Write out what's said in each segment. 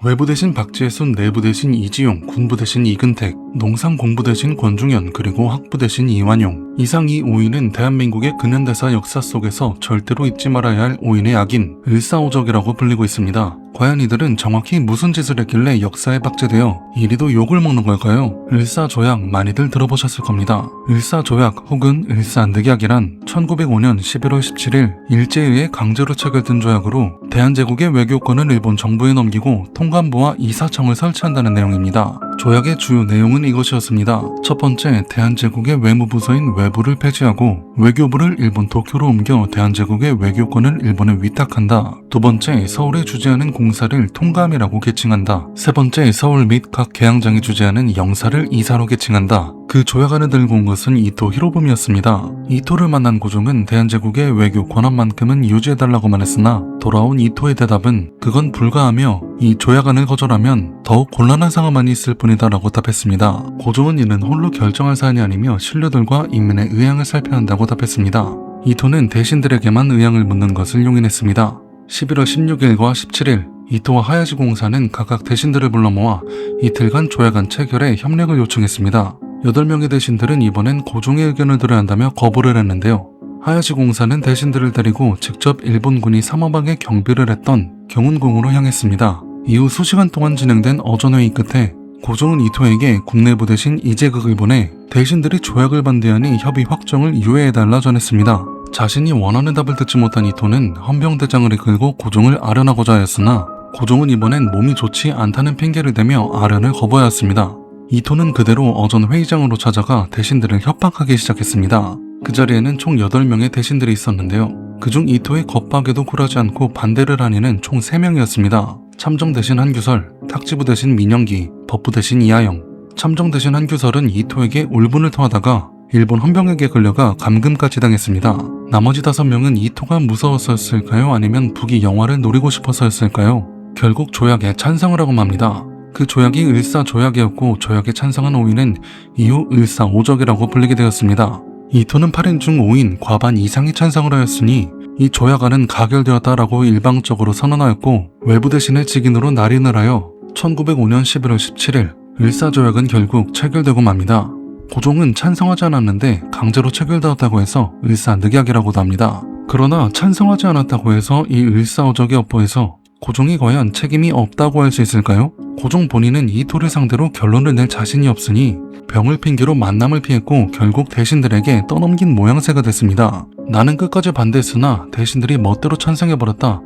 외부 대신 박지혜순, 내부 대신 이지용, 군부 대신 이근택, 농상공부 대신 권중현, 그리고 학부 대신 이완용. 이상 이 5인은 대한민국의 근현대사 역사 속에서 절대로 잊지 말아야 할 5인의 악인, 을사오적이라고 불리고 있습니다. 과연 이들은 정확히 무슨 짓을 했길래 역사에 박제되어 이리도 욕을 먹는 걸까요? 을사조약 많이들 들어보셨을 겁니다. 을사조약 혹은 을사늑약이란 1905년 11월 17일 일제에 의해 강제로 체결된 조약으로 대한제국의 외교권을 일본 정부에 넘기고 통감부와 이사청을 설치한다는 내용입니다. 조약의 주요 내용은 이것이었습니다. 첫 번째, 대한제국의 외무부서인 외부를 폐지하고 외교부를 일본 도쿄로 옮겨 대한제국의 외교권을 일본에 위탁한다. 두 번째, 서울에 주재하는 공사를 통감이라고 계칭한다. 세 번째, 서울 및 각 계양장이 주재하는 영사를 이사로 계칭한다. 그 조약안을 들고 온 것은 이토 히로부미였습니다. 이토를 만난 고종은 대한제국의 외교 권한만큼은 유지해달라고만 했으나 돌아온 이토의 대답은 그건 불가하며 이 조약안을 거절하면 더욱 곤란한 상황만 있을 뿐이다 라고 답했습니다. 고종은 이는 홀로 결정할 사안이 아니며 신료들과 인민의 의향을 살펴야 한다고 답했습니다. 이토는 대신들에게만 의향을 묻는 것을 용인했습니다. 11월 16일과 17일 이토와 하야시 공사는 각각 대신들을 불러 모아 이틀간 조약안 체결에 협력을 요청했습니다. 8명의 대신들은 이번엔 고종의 의견을 들어야 한다며 거부를 했는데요. 하야시 공사는 대신들을 데리고 직접 일본군이 삼화방에 경비를 했던 경운궁으로 향했습니다. 이후 수시간 동안 진행된 어전회의 끝에 고종은 이토에게 국내부 대신 이재극을 보내 대신들이 조약을 반대하니 협의 확정을 유예해달라 전했습니다. 자신이 원하는 답을 듣지 못한 이토는 헌병대장을 이끌고 고종을 아련하고자 하였으나 고종은 이번엔 몸이 좋지 않다는 핑계를 대며 아련을 거부하였습니다. 이토는 그대로 어전 회의장으로 찾아가 대신들을 협박하기 시작했습니다. 그 자리에는 총 8명의 대신들이 있었는데요. 그중 이토의 겁박에도 굴하지 않고 반대를 한 이는 총 3명이었습니다. 참정 대신 한규설, 탁지부 대신 민영기, 법부 대신 이하영. 참정 대신 한규설은 이토에게 울분을 토하다가 일본 헌병에게 끌려가 감금까지 당했습니다. 나머지 5명은 이토가 무서웠었을까요? 아니면 북이 영화를 노리고 싶어서였을까요? 결국 조약에 찬성을 하고 맙니다. 그 조약이 을사조약이었고 조약에 찬성한 5인은 이후 을사오적이라고 불리게 되었습니다. 이토는 8인 중 5인 과반 이상이 찬성을 하였으니 이 조약안은 가결되었다라고 일방적으로 선언하였고 외부 대신의 직인으로 날인을 하여 1905년 11월 17일 을사조약은 결국 체결되고 맙니다. 고종은 찬성하지 않았는데 강제로 체결되었다고 해서 을사늑약이라고도 합니다. 그러나 찬성하지 않았다고 해서 이 을사오적의 업보에서 고종이 과연 책임이 없다고 할 수 있을까요? 고종 본인은 이토를 상대로 결론을 낼 자신이 없으니 병을 핑계로 만남을 피했고 결국 대신들에게 떠넘긴 모양새가 됐습니다. 나는 끝까지 반대했으나 대신들이 멋대로 찬성해버렸다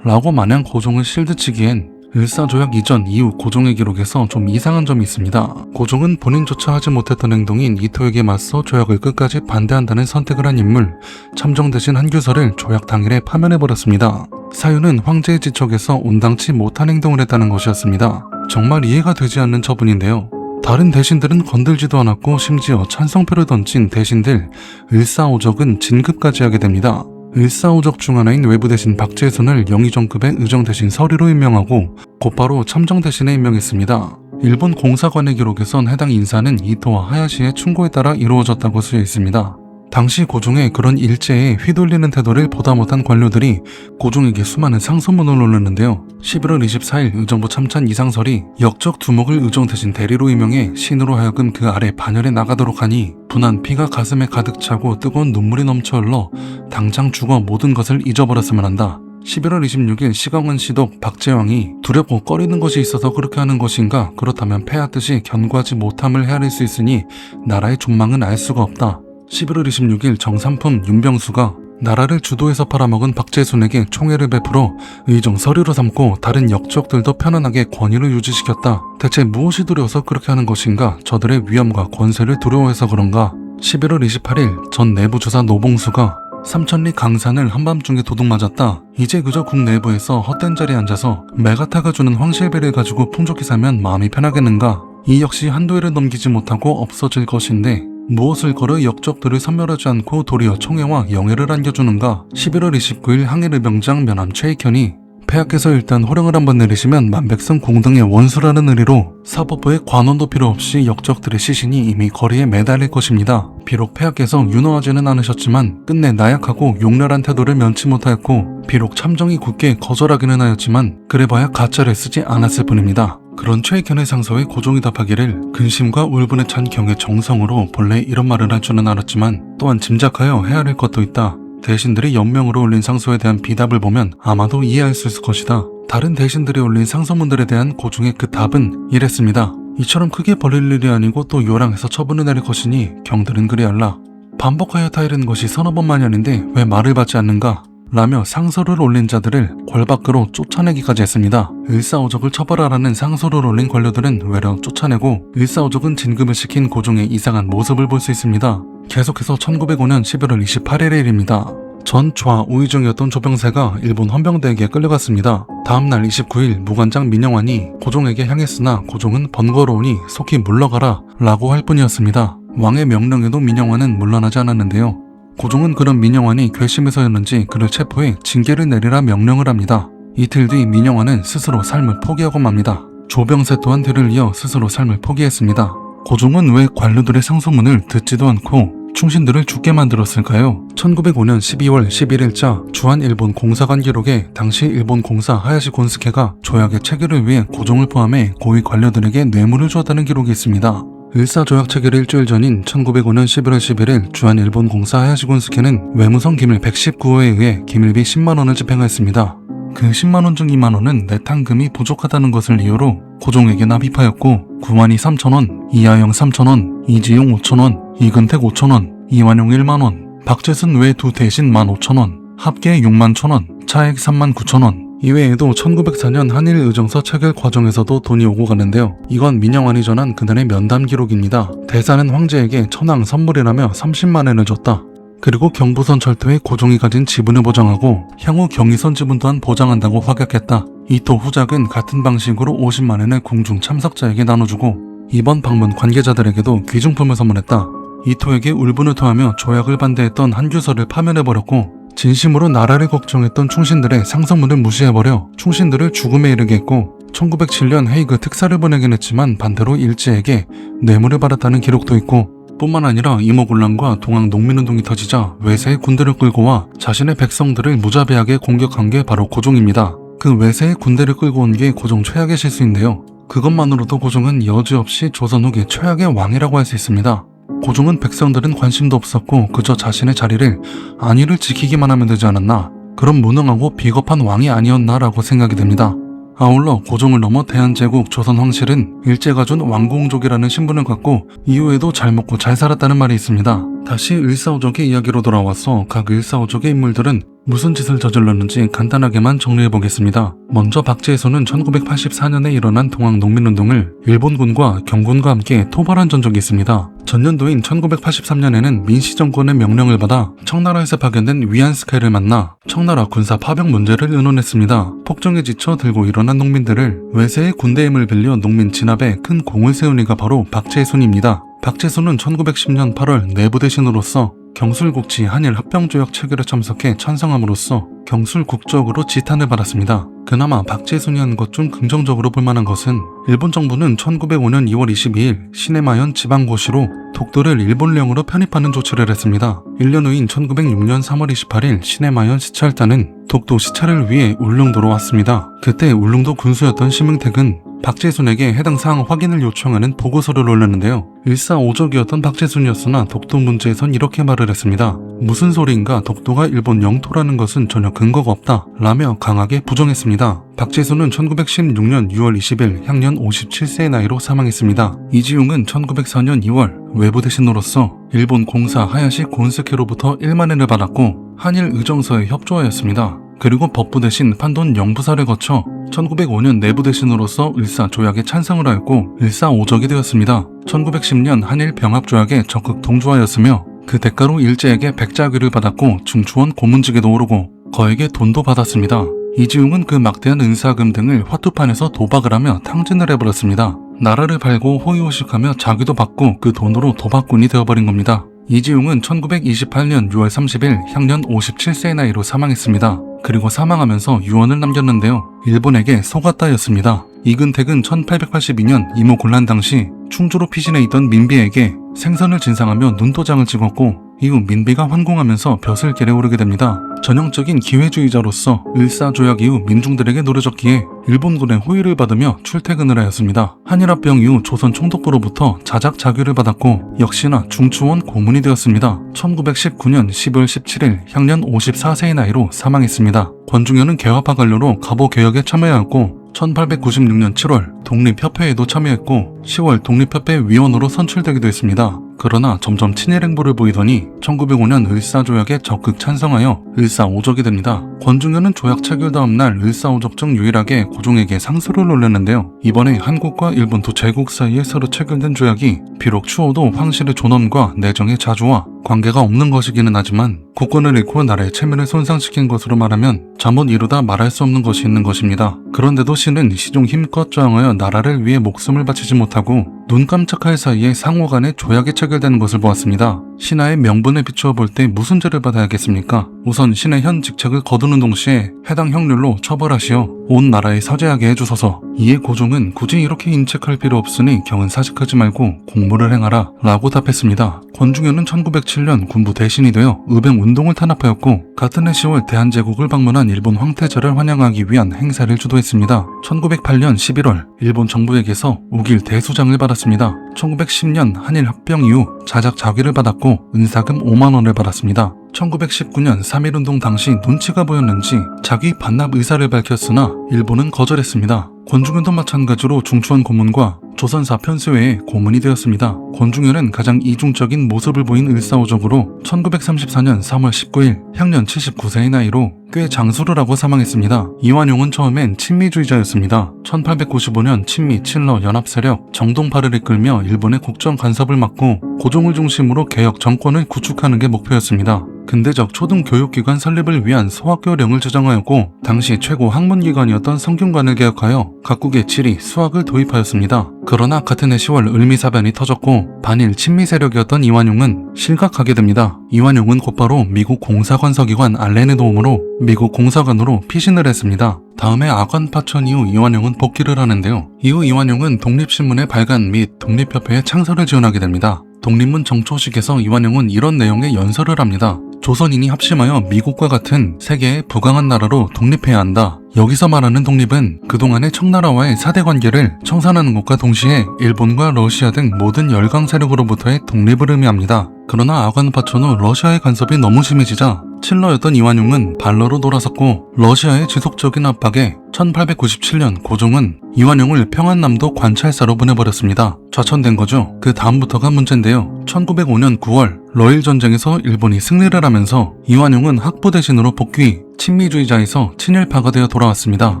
라고 마냥 고종을 실드치기엔 을사조약 이전 이후 고종의 기록에서 좀 이상한 점이 있습니다. 고종은 본인조차 하지 못했던 행동인 이토에게 맞서 조약을 끝까지 반대한다는 선택을 한 인물 참정 대신 한규설을 조약 당일에 파면해버렸습니다. 사유는 황제의 지척에서 온당치 못한 행동을 했다는 것이었습니다. 정말 이해가 되지 않는 처분인데요. 다른 대신들은 건들지도 않았고 심지어 찬성표를 던진 대신들 을사오적은 진급까지 하게 됩니다. 을사오적 중 하나인 외부 대신 박재순을 영의정급의 의정 대신 서리로 임명하고 곧바로 참정 대신에 임명했습니다. 일본 공사관의 기록에선 해당 인사는 이토와 하야시의 충고에 따라 이루어졌다고 쓰여 있습니다. 당시 고종의 그런 일제에 휘둘리는 태도를 보다 못한 관료들이 고종에게 수많은 상소문을 올렸는데요. 11월 24일 의정부 참찬 이상설이 역적 두목을 의정 대신 대리로 임명해 신으로 하여금 그 아래 반열에 나가도록 하니 분한 피가 가슴에 가득 차고 뜨거운 눈물이 넘쳐 흘러 당장 죽어 모든 것을 잊어버렸으면 한다. 11월 26일 시강원 시독 박재왕이 두렵고 꺼리는 것이 있어서 그렇게 하는 것인가? 그렇다면 패하듯이 견고하지 못함을 헤아릴 수 있으니 나라의 존망은 알 수가 없다. 11월 26일 정삼품 윤병수가 나라를 주도해서 팔아먹은 박재순에게 총애를 베풀어 의정 서류로 삼고 다른 역적들도 편안하게 권위를 유지시켰다. 대체 무엇이 두려워서 그렇게 하는 것인가? 저들의 위엄과 권세를 두려워해서 그런가? 11월 28일 전 내부조사 노봉수가 삼천리 강산을 한밤중에 도둑맞았다. 이제 그저 국내부에서 헛된 자리에 앉아서 메가타가 주는 황실비를 가지고 풍족히 살면 마음이 편하겠는가? 이 역시 한도회를 넘기지 못하고 없어질 것인데 무엇을 걸어 역적들을 섬멸하지 않고 도리어 총애와 영예를 안겨주는가? 11월 29일 항해르병장 면함 최익현이 폐하께서 일단 호령을 한번 내리시면 만백성 공등의 원수라는 의리로 사법부의 관원도 필요 없이 역적들의 시신이 이미 거리에 매달릴 것입니다. 비록 폐하께서 윤허하지는 않으셨지만 끝내 나약하고 용렬한 태도를 면치 못하였고 비록 참정이 굳게 거절하기는 하였지만 그래봐야 가짜를 쓰지 않았을 뿐입니다. 그런 최익현의 상서에 고종이 답하기를 근심과 울분에 찬 경의 정성으로 본래 이런 말을 할 줄은 알았지만 또한 짐작하여 헤아릴 것도 있다. 대신들이 연명으로 올린 상소에 대한 비답을 보면 아마도 이해할 수 있을 것이다. 다른 대신들이 올린 상소문들에 대한 고종의 그 답은 이랬습니다. 이처럼 크게 벌릴 일이 아니고 또 요랑해서 처분을 내릴 것이니 경들은 그리할라. 반복하여 타이르는 것이 서너 번만이 아닌데 왜 말을 받지 않는가? 라며 상소를 올린 자들을 궐 밖으로 쫓아내기까지 했습니다. 을사오적을 처벌하라는 상소를 올린 관료들은 외려 쫓아내고 을사오적은 진급을 시킨 고종의 이상한 모습을 볼 수 있습니다. 계속해서 1905년 11월 28일의 일입니다. 전 좌우위 중이었던 조병세가 일본 헌병대에게 끌려갔습니다. 다음날 29일 무관장 민영환이 고종에게 향했으나 고종은 번거로우니 속히 물러가라 라고 할 뿐이었습니다. 왕의 명령에도 민영환은 물러나지 않았는데요. 고종은 그런 민영환이 괘씸해서였는지 그를 체포해 징계를 내리라 명령을 합니다. 이틀 뒤 민영환은 스스로 삶을 포기하고 맙니다. 조병세 또한 뒤를 이어 스스로 삶을 포기했습니다. 고종은 왜 관료들의 상소문을 듣지도 않고 충신들을 죽게 만들었을까요? 1905년 12월 11일자 주한 일본 공사관 기록에 당시 일본 공사 하야시 곤스케가 조약의 체결을 위해 고종을 포함해 고위 관료들에게 뇌물을 주었다는 기록이 있습니다. 을사조약 체결 일주일 전인 1905년 11월 11일 주한 일본 공사 하야시 곤스케는 외무성 기밀 119호에 의해 기밀비 10만원을 집행하였습니다. 그 10만원 중 2만원은 내탕금이 부족하다는 것을 이유로 고종에게 납입하였고 구만이 3천원, 이하영 3천원, 이지용 5천원, 이근택 5천원, 이완용 1만원, 박재순 외 두 대신 15,000원, 합계 6만 1천원, 차액 3만 9천원. 이외에도 1904년 한일 의정서 체결 과정에서도 돈이 오고 가는데요. 이건 민영환이 전한 그날의 면담 기록입니다. 대사는 황제에게 천황 선물이라며 30만엔을 줬다. 그리고 경부선 철도에 고종이 가진 지분을 보장하고 향후 경의선 지분 또한 보장한다고 확약했다. 이토 후작은 같은 방식으로 50만엔을 궁중 참석자에게 나눠주고 이번 방문 관계자들에게도 귀중품을 선물했다. 이토에게 울분을 토하며 조약을 반대했던 한규서를 파면해버렸고 진심으로 나라를 걱정했던 충신들의 상소문을 무시해버려 충신들을 죽음에 이르게 했고 1907년 헤이그 특사를 보내긴 했지만 반대로 일제에게 뇌물을 받았다는 기록도 있고 뿐만 아니라 이모군란과 동학 농민운동이 터지자 외세의 군대를 끌고 와 자신의 백성들을 무자비하게 공격한 게 바로 고종입니다. 그 외세의 군대를 끌고 온 게 고종 최악의 실수인데요. 그것만으로도 고종은 여지없이 조선 후기 최악의 왕이라고 할 수 있습니다. 고종은 백성들은 관심도 없었고 그저 자신의 자리를 안위를 지키기만 하면 되지 않았나, 그런 무능하고 비겁한 왕이 아니었나라고 생각이 됩니다. 아울러 고종을 넘어 대한제국 조선 황실은 일제가 준 왕공족이라는 신분을 갖고 이후에도 잘 먹고 잘 살았다는 말이 있습니다. 다시 을사오적의 이야기로 돌아와서 각 을사오적의 인물들은 무슨 짓을 저질렀는지 간단하게만 정리해보겠습니다. 먼저 박제에서는 1984년에 일어난 동학 농민운동을 일본군과 경군과 함께 토벌한 전적이 있습니다. 전년도인 1983년에는 민시정권의 명령을 받아 청나라에서 파견된 위안스카이를 만나 청나라 군사 파병 문제를 의논했습니다. 폭정에 지쳐 들고 일어난 농민들을 외세의 군대 힘을 빌려 농민 진압에 큰 공을 세운 이가 바로 박제손입니다. 박제손은 1910년 8월 내부 대신으로서 경술국지 한일 합병조약 체결에 참석해 찬성함으로써 경술국적으로 지탄을 받았습니다. 그나마 박제손이 한 것 중 긍정적으로 볼만한 것은 일본 정부는 1905년 2월 22일 시네마현 지방고시로 독도를 일본령으로 편입하는 조치를 했습니다. 1년 후인 1906년 3월 28일 시네마현 시찰단은 독도 시찰을 위해 울릉도로 왔습니다. 그때 울릉도 군수였던 심응택은 박제순에게 해당 사항 확인을 요청하는 보고서를 올렸는데요. 일사오적이었던 박제순이었으나 독도 문제에선 이렇게 말을 했습니다. 무슨 소리인가, 독도가 일본 영토라는 것은 전혀 근거가 없다 라며 강하게 부정했습니다. 박제순은 1916년 6월 20일 향년 57세의 나이로 사망했습니다. 이지용은 1904년 2월 외부 대신으로서 일본 공사 하야시 곤스케로부터 1만엔을 받았고 한일 의정서에 협조하였습니다. 그리고 법부 대신 판돈 영부사를 거쳐 1905년 내부 대신으로서 을사조약에 찬성을 하였고 을사오적이 되었습니다. 1910년 한일 병합조약에 적극 동조하였으며 그 대가로 일제에게 백자귀를 받았고 중추원 고문직에도 오르고 거액의 돈도 받았습니다. 이지용은 그 막대한 은사금 등을 화투판에서 도박을 하며 탕진을 해버렸습니다. 나라를 팔고 호의호식하며 자기도 받고 그 돈으로 도박꾼이 되어버린 겁니다. 이지용은 1928년 6월 30일 향년 57세의 나이로 사망했습니다. 그리고 사망하면서 유언을 남겼는데요. 일본에게 속았다였습니다. 이근택은 1882년 이모 곤란 당시 충주로 피신해 있던 민비에게 생선을 진상하며 눈도장을 찍었고 이후 민비가 환공하면서 벼슬 길에 오르게 됩니다. 전형적인 기회주의자로서 을사조약 이후 민중들에게 노려졌기에 일본군의 호의를 받으며 출퇴근을 하였습니다. 한일합병 이후 조선 총독부로부터 자작자규를 받았고 역시나 중추원 고문이 되었습니다. 1919년 12월 17일 향년 54세의 나이로 사망했습니다. 권중현은 개화파 관료로 갑오개혁에 참여하였고 1896년 7월 독립협회에도 참여했고 10월 독립협회 위원으로 선출되기도 했습니다. 그러나 점점 친일 행보를 보이더니 1905년 을사조약에 적극 찬성하여 을사오적이 됩니다. 권중현은 조약 체결 다음날 을사오적 중 유일하게 고종에게 상소를 올렸는데요. 이번에 한국과 일본 두 제국 사이에 새로 체결된 조약이 비록 추호도 황실의 존엄과 내정의 자주와 관계가 없는 것이기는 하지만 국권을 잃고 나라의 체면을 손상시킨 것으로 말하면 잠못 이루다 말할 수 없는 것이 있는 것입니다. 그런데도 신은 시종 힘껏 저항하여 나라를 위해 목숨을 바치지 못하고 눈 깜짝할 사이에 상호 간에 조약이 체결되는 것을 보았습니다. 신하의 명분에 비추어 볼 때 무슨 죄를 받아야겠습니까? 우선 신의 현 직책을 거두는 동시에 해당 형률로 처벌하시어 온 나라에 사죄하게 해주소서. 이에 고종은 굳이 이렇게 인책할 필요 없으니 경은 사직하지 말고 공무를 행하라 라고 답했습니다. 권중현은 1907년 군부 대신이 되어 의병운동을 탄압하였고 같은 해 10월 대한제국을 방문한 일본 황태자를 환영하기 위한 행사를 주도했습니다. 1908년 11월 일본 정부에게서 우길 대수장을 받았습니다. 1910년 한일합병 이후 자작자규를 받았고 은사금 5만원을 받았습니다. 1919년 3.1운동 당시 눈치가 보였는지 자기 반납 의사를 밝혔으나 일본은 거절했습니다. 권중현도 마찬가지로 중추원 고문과 조선사 편수회에 고문이 되었습니다. 권중현은 가장 이중적인 모습을 보인 을사오적으로 1934년 3월 19일 향년 79세의 나이로 꽤 장수를 하고 사망했습니다. 이완용은 처음엔 친미주의자였습니다. 1895년 친미 칠러 연합세력 정동파를 이끌며 일본의 국정 간섭을 막고 고종을 중심으로 개혁 정권을 구축하는 게 목표였습니다. 근대적 초등교육기관 설립을 위한 소학교령을 제정하였고 당시 최고 학문기관이었던 성균관을 개혁하여 각국의 지리, 수학을 도입하였습니다. 그러나 같은 해 10월 을미사변이 터졌고 반일 친미 세력이었던 이완용은 실각하게 됩니다. 이완용은 곧바로 미국 공사관서기관 알렌의 도움으로 미국 공사관으로 피신을 했습니다. 다음해 아관 파천 이후 이완용은 복귀를 하는데요. 이후 이완용은 독립신문의 발간 및 독립협회의 창설을 지원하게 됩니다. 독립문 정초식에서 이완용은 이런 내용의 연설을 합니다. 조선인이 합심하여 미국과 같은 세계의 부강한 나라로 독립해야 한다. 여기서 말하는 독립은 그동안의 청나라와의 사대 관계를 청산하는 것과 동시에 일본과 러시아 등 모든 열강 세력으로부터의 독립을 의미합니다. 그러나 아관 파천 후 러시아의 간섭이 너무 심해지자 칠러였던 이완용은 발러로 돌아섰고 러시아의 지속적인 압박에 1897년 고종은 이완용을 평안남도 관찰사로 보내버렸습니다. 좌천된 거죠. 그 다음부터가 문제인데요. 1905년 9월 러일 전쟁에서 일본이 승리를 하면서 이완용은 학부 대신으로 복귀, 친미주의자에서 친일파가 되어 돌아왔습니다.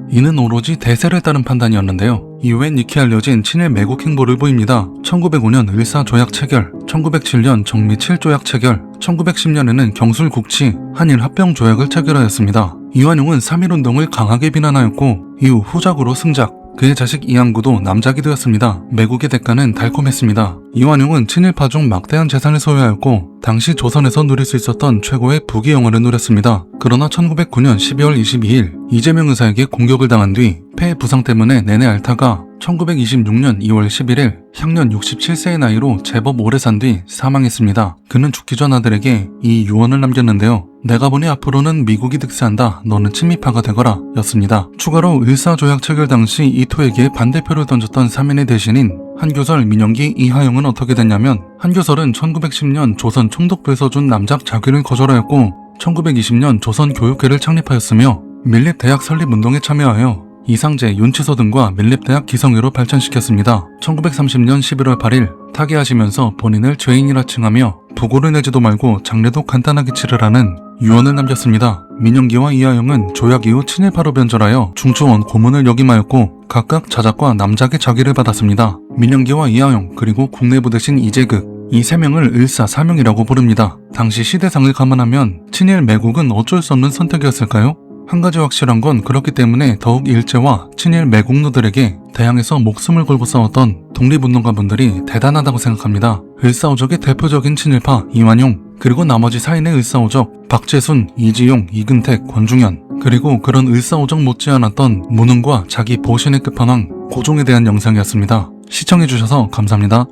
이는 오로지 대세를 따른 판단이었는데요. 이후엔 익히 알려진 친일 매국 행보를 보입니다. 1905년 을사조약 체결, 1907년 정미 7조약 체결, 1910년에는 경술국치, 한일합병조약을 체결하였습니다. 이완용은 3.1운동을 강하게 비난하였고 이후 후작으로 승작, 그의 자식 이항구도 남작이 되었습니다. 매국의 대가는 달콤했습니다. 이완용은 친일파 중 막대한 재산을 소유하였고 당시 조선에서 누릴 수 있었던 최고의 부귀 영화를 누렸습니다. 그러나 1909년 12월 22일 이재명 의사에게 공격을 당한 뒤 폐 부상 때문에 내내 앓다가 1926년 2월 11일 향년 67세의 나이로 제법 오래 산 뒤 사망했습니다. 그는 죽기 전 아들에게 이 유언을 남겼는데요. 내가 보니 앞으로는 미국이 득세한다. 너는 친미파가 되거라 였습니다. 추가로 을사조약 체결 당시 이토에게 반대표를 던졌던 3인의 대신인 한교설, 민영기, 이하영은 어떻게 됐냐면 한교설은 1910년 조선 총독부에서 준 남작 자규를 거절하였고 1920년 조선교육회를 창립하였으며 밀립대학 설립운동에 참여하여 이상제, 윤치소 등과 밀립대학 기성회로 발전시켰습니다. 1930년 11월 8일 타계하시면서 본인을 죄인이라 칭하며 부고를 내지도 말고 장례도 간단하게 치르라는 유언을 남겼습니다. 민영기와 이하영은 조약 이후 친일파로 변절하여 중추원 고문을 역임하였고 각각 자작과 남작의 자기를 받았습니다. 민영기와 이하영 그리고 국내부 대신 이재극 이 세 명을 을사사명이라고 부릅니다. 당시 시대상을 감안하면 친일 매국은 어쩔 수 없는 선택이었을까요? 한 가지 확실한 건 그렇기 때문에 더욱 일제와 친일 매국노들에게 대항해서 목숨을 걸고 싸웠던 독립운동가분들이 대단하다고 생각합니다. 을사오적의 대표적인 친일파 이완용, 그리고 나머지 사인의 을사오적 박재순, 이지용, 이근택, 권중현, 그리고 그런 을사오적 못지않았던 무능과 자기 보신의 끝판왕 고종에 대한 영상이었습니다. 시청해주셔서 감사합니다.